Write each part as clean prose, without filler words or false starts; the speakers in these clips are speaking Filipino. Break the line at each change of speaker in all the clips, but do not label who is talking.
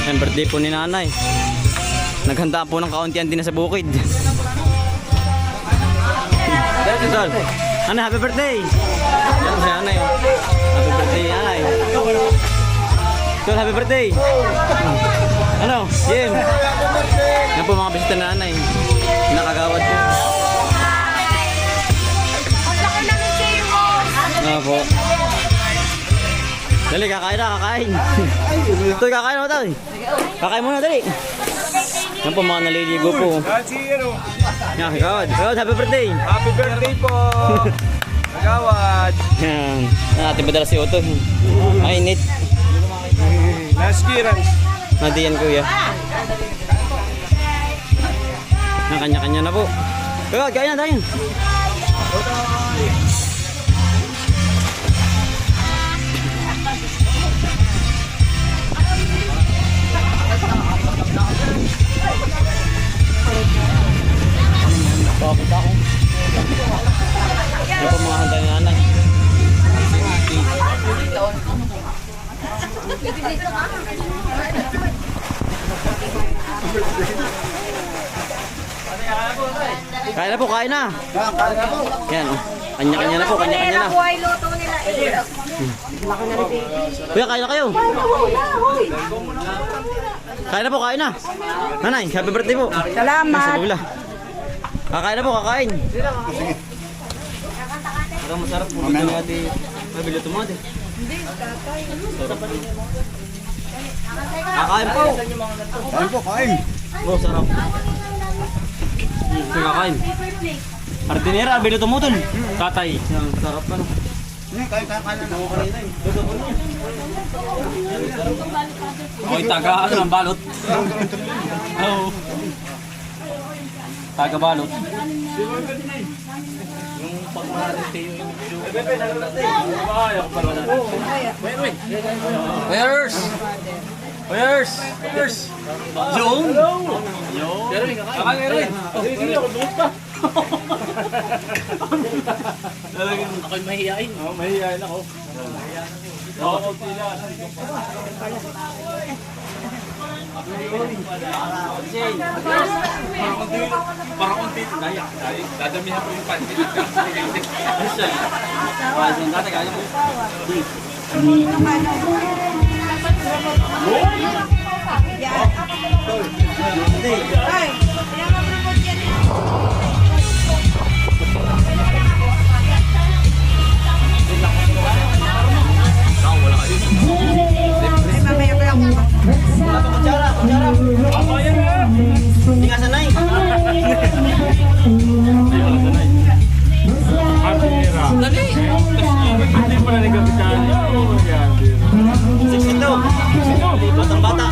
Yan, birthday po ni nanay. Naghanda po ng kauntian din na sa bukid. Tol, ano, happy birthday! Yan si nanay. Happy birthday, nanay. Tol, happy birthday! Ano, Jim? Yan po mga bisita na nanay. Nakagawad po. Ano po? Dali, kakain na, kakain. Ito, kakain mo, Toy. Kakain muna, dali. Yan po, mga naliligo po. Yan, kagawad. Kagawad, happy birthday.
Happy birthday po! Kagawad!
Yan. Ating badala si Otto. Mainit.
Naskiran!
Nadiyan, kuya. Yan, kanya-kanya na po. Kagawad, kain na tayo. Bakit ako? Yan po mga handa ni nanay. Kain na po, kain na. Yan, oh. Kanya-kanya na po, kanya-kanya na. Kuya, kain na kayo. Kain na po, kain na. Nanay, happy birthday po.
Salamat.
Kakain na po, kakain. Parang masarap po dito ni ate. Pabili ito mo ate. Hindi, kakain po.
Kain po, kain!
Oh, sarap. Kakain. Hardinera, pabili ito mo dun. Tatay. Yan, sarap pa no.
Kain na.
Ako'y taga ano ng balot. Oo. Taga balot. Yung pagmarate yung Where's? Yung? Kakang Erwin. Ako'y mahihain.
Oo, mahihayin ako. Oo, tila. Para konti. Dadamihan ko yung panty.
Hindi nga sanay.
Dali! Hindi pala nagkapitan.
62. Batang-bata.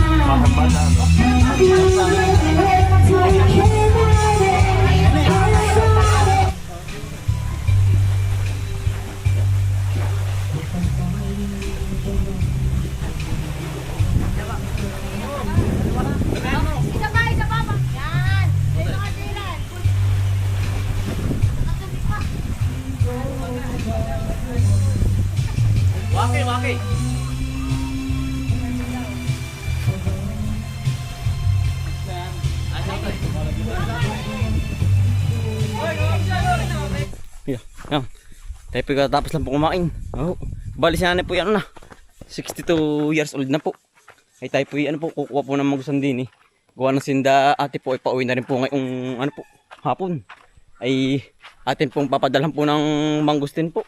Waki. Yan. Tayo po tapos lang po kumain. Oh. Bali si nanay po yan na. 62 years old na po. Ay tayo po yan po kukuha po ng magusan din eh. Gawa ng sinda ate po ay pauwi na rin po ngayong ano po hapon. Ay atin pong papadalhan po ng mangustin po.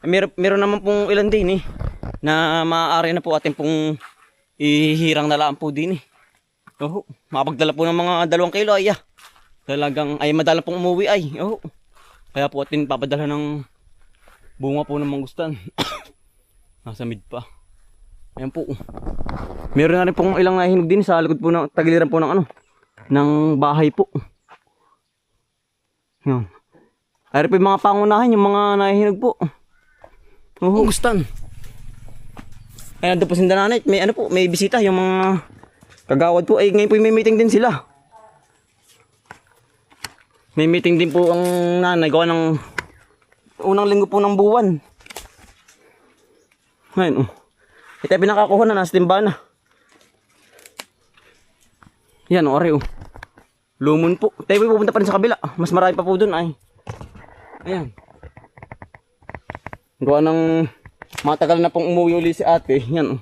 Meron naman pong ilan din eh na maaari na po atin pong ihirang na lang po din eh. Oh, makapagdala po ng mga 2 kilo ay talagang ay madala pong umuwi ay. Oh. Kaya po atin papadala ng bunga po ng mangustan. Nasa mid pa. Ayan po. Meron na rin pong ilang nahinog din sa likod po ng tagiliran po ng ano ng bahay po. Yan. Ay po yung mga pangunahan yung mga nahihinog po. Mangustan. Ayan doon po sinda nanay. May ano po, may bisita yung mga kagawad po. Ay ngayon po may meeting din sila. May meeting din po ang nanay gawa ng unang linggo po ng buwan. Ayun oh. Ito ay pinakakuha na nasa timba na. Yan, o, are, oh. Lumon po. Tayo po pupunta pa rin sa kabila. Mas marami pa po dun, ay. Ayan. Gawa ng matagal na pong umuwi uli si ate. Yan, oh.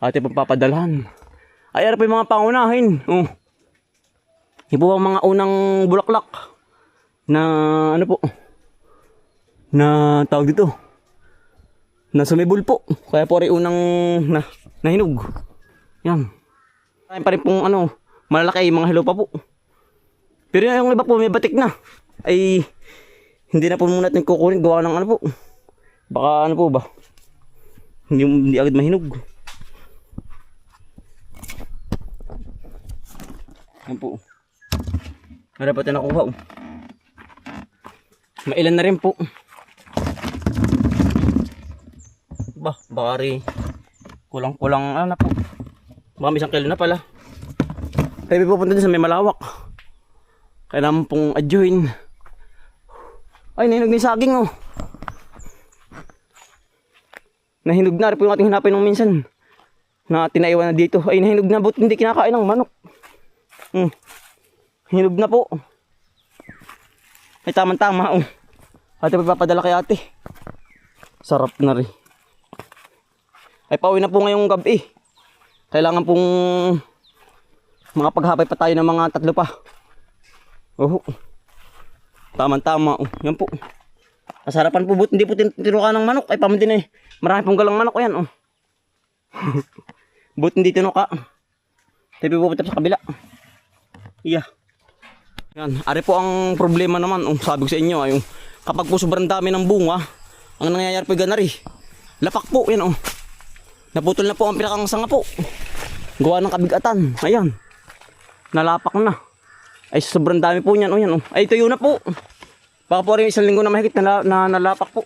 Ate pong papadalhan. Ay, ano po yung mga pangunahin. Oh. Yung po ang mga unang bulaklak. Na, ano po. Na, tawag dito. Na sumibol po. Kaya po rin unang nahinog. Yan. Marami pa rin pong, ano, malalaki. Mga hilo pa po. Pero yung iba po may batik na. Ay, hindi na po muna natin kukunin. Gawa ng ano po. Baka ano po ba. Hindi agad mahinog. Yan po. Meron pa tayo nakuha. Oh. Mailan na rin po. Baka rin. Kulang-kulang ano na po. Baka may 1 kilo na pala. Tayo pupunta din sa may malawak. Kailangan pong adjoin. Ay, nahinog na yung saging, oh. Nahinog na rin po yung ating hanapin nung minsan. Na tinaiwan na dito. Ay, nahinog na. Buti hindi kinakain ng manok. Hinog na po. Ay, tama-tama, oh. Ate, papadala kay ate. Sarap na rin. Ay, pauwi na po ngayong gabi. Kailangan pong mga paghapay pa tayo ng mga 3 pa. Oh. Tama-tama, oh. Yan po. Kasarapan po, hindi po tinuka ng manok. Ay, pamandin eh. Marami pong galang manok, yan, oh. Buti hindi tinuka. Tayo po punta sa kabila. Yeah. Yan, ari po ang problema naman, oh. Sabi ko sa inyo, ay, kapag po sobrang dami ng bunga, ang nangyayari po ganari. Lapak po, yan, oh. Naputol na po ang pinakang sanga po. Gawa ng kabigatan. Ayan. Nalapak na. Ay, sobrang dami po niyan, oh, yan, oh. Ay, tuyo na po. Baka po rin 1 linggo na mahigit na nalapak po.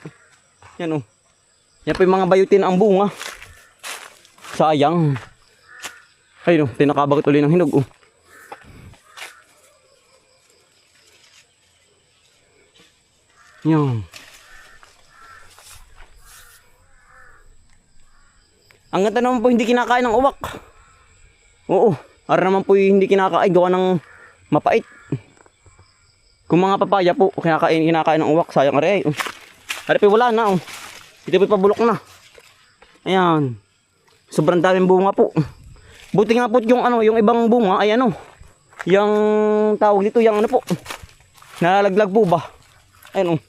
Yan, oh. Yan po yung mga bayutin ang bunga. Sayang. Ay, no, tinakabagat ulit ng hinog, oh. Yan. Ang ganda naman po hindi kinakain ng uwak. Oo. Ara naman po hindi kinakain. Gawa ng mapait. Kung mga papaya po, kinakain ng uwak. Sayang are. Are po wala na. Oh. Ito po pabulok na. Ayan. Sobrang daming bunga po. Buti nga po yung ano, yung ibang bunga ay ano. Yung tawag dito, yung ano po. Nalalaglag po ba? Ayan, oh.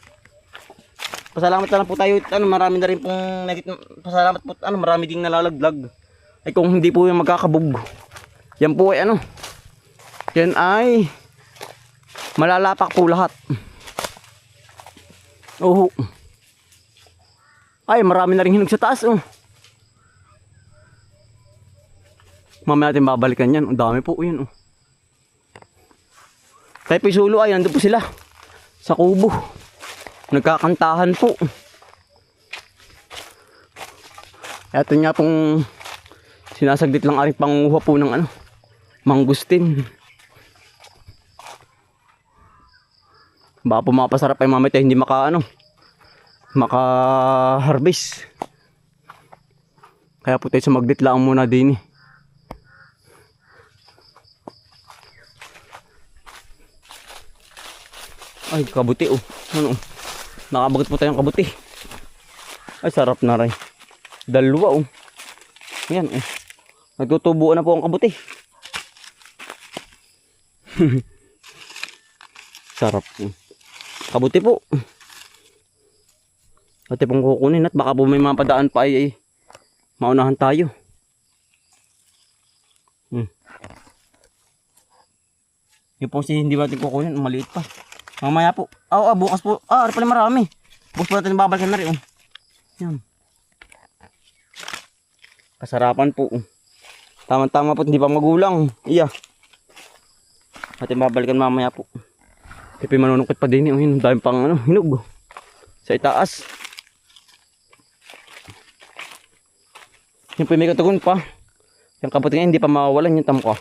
Pasalamat na lang po tayo. Ano, marami na rin pong pasalamat po. Ano, marami ding nalalaglag. Ay kung hindi po yung magkakabog. Yan po ay ano. Yan ay malalapak po lahat. Oh. Ay, marami na rin hinog sa taas, oh. Mamaya natin babalikan yan. Ang dami po yun, oh. Tayo po sulo ay nandun po sila sa kubo. Nagkakantahan po. Ito nga pong sinasaglit lang aring panguha po ng ano, mangustin. Baka po mapasarap ay mamaya hindi maka-harvest. Kaya po tayo sumaglit lang muna din eh. Ay, kabuti oh. Ano? Nakabagot po tayong kabuti. Ay, sarap na rin. 2 oh. Yan eh. Nagtutubuan na po ang kabuti. Sarap. Kabuti po. Ate pong kukunin at baka po may mga padaan pa ay maunahan tayo. Yung po si hindi natin kukunin, maliit pa. Mamaya po. Bukas po. Ano pala marami. Bukas po natin babalikan na rin. Oh. Yan. Kasarapan po. Tama-tama po. Hindi pa magulang. Iya. Natin babalikan mamaya po. Pipi manunungkit pa din. Ang dami pang ano, hinog. Sa itaas. Yan po may katugon pa. Yung kaputi nga hindi pa mawawalan yung tamko.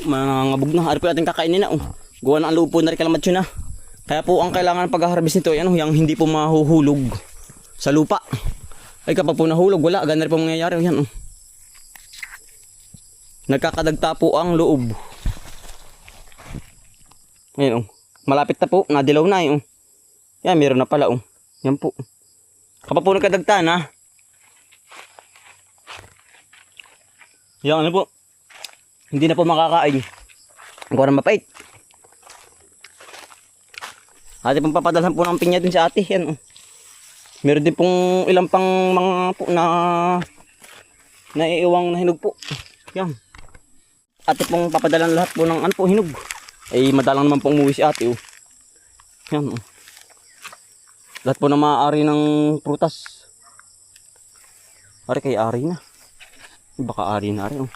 Mangangabog na. Ari po natin kakainin na. Gawa na ang loob po na rin kalamatsyo na. Kaya po ang kailangan pag-harvest nito ay ano, yung hindi po mahuhulog sa lupa. Ay kapag po nahulog, wala. Ganda rin po mangyayari. Yan, Nagkakadagta po ang loob. Ayan oh. Malapit na po. Nadilaw na eh. Oh. Yan, meron na pala oh. Yan po. Kapag po nagkadagta na. Yan ano po. Hindi na po makakain. Ang kuha na mapait. Ate pong papadalhan po ng pinya din sa ate. Yan oh. Meron din pong ilang pang mga po na naiiwang na hinog po. Yan. Ate pong papadalan lahat po ng ano po hinog. Ay madalang naman pong umuwi si ate oh. Yan oh. Lahat po na maaari ng prutas. Ari kay ari na. Baka ari na rin oh.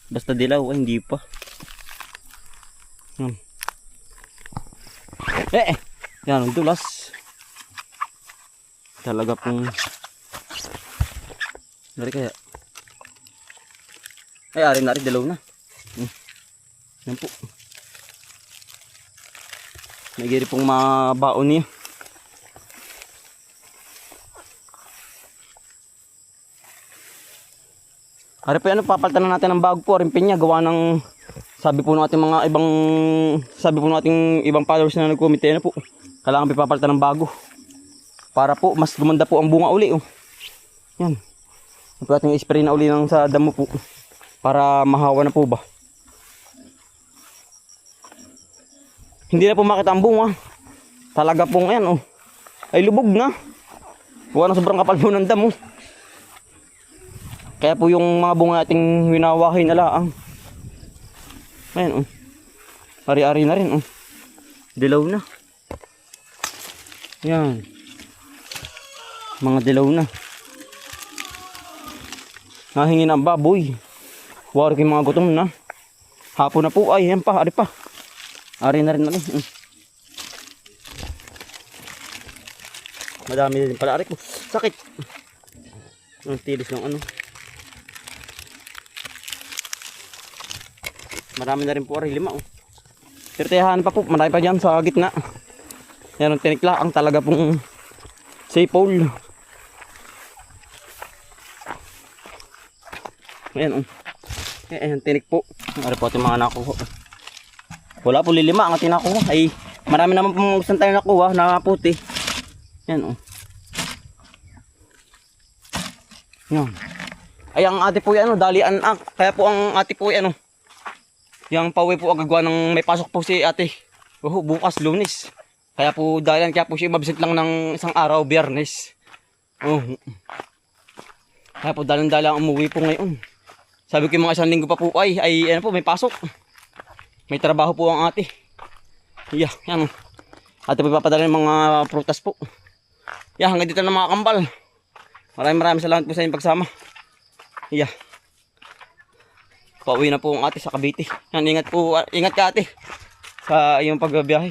Basta dilaw ay hindi pa. Yan. Yan ang dulas. Talaga pong dari kaya. Ay ari na rin dilaw na. Yan po. May giri pong mabaon niya. Ari po ano, papalitan na natin ng bago po. Rin pinya, gawa ng sabi po natin mga ibang followers na nag-comment na po. Kailangan papalitan ng bago. Para po mas gumanda po ang bunga uli oh. Yan. Yan po ating spray na uli ng sa damo po. Para mahawa na po ba. Hindi na po makita ang bunga. Talaga pong yan oh. Ay lubog na. Buwan na sobrang kapal po ng damo. Kaya po yung mga bunga ating winawahay na laang. Ayan oh. Ari-ari na rin oh. Dilaw na. Yan. Mga dilaw na. Nahingi ng baboy. Wari kayong mga gutom na. Hapon na po ay yan pa. Ari pa. Ari na rin na rin. Madami din pala ari ko. Sakit. Ang tilis ng ano. Marami na rin po ari. 5 oh. Tirtehan pa po. Marami pa dyan sa gitna. Yan ang tinikla. Ang talaga pong sipol. Ayan oh. Ayan tinik po. Ari po ating mga nakuha. Wala po 5 ang ating nakuha. Ay marami naman pong gusto tayo nakuha na puti. Yan oh. Yan. Ay ang ate po yan, dalian ang. Kaya po ang ate po yan, yung pauwi po agagawa ng may pasok po si ate. Bukas Lunes. Kaya po dalian, kaya po siya mabisit lang ng isang araw, Biyernes. Oh. Kaya po dalan-dalan umuwi po ngayon. Sabi ko yung mga 1 linggo pa po ay ano po, may pasok. May trabaho po ang ate. Yeah, yan. Ate po ipapadala ng mga prutas po. Yeah, hanggang dito na mga kambal. Maraming salamat po sa inyong pagsama. Yeah. Pauwi na po ang ate sa Cavite. Yan, ingat po, ingat ka ate sa iyong pagbabiyahe.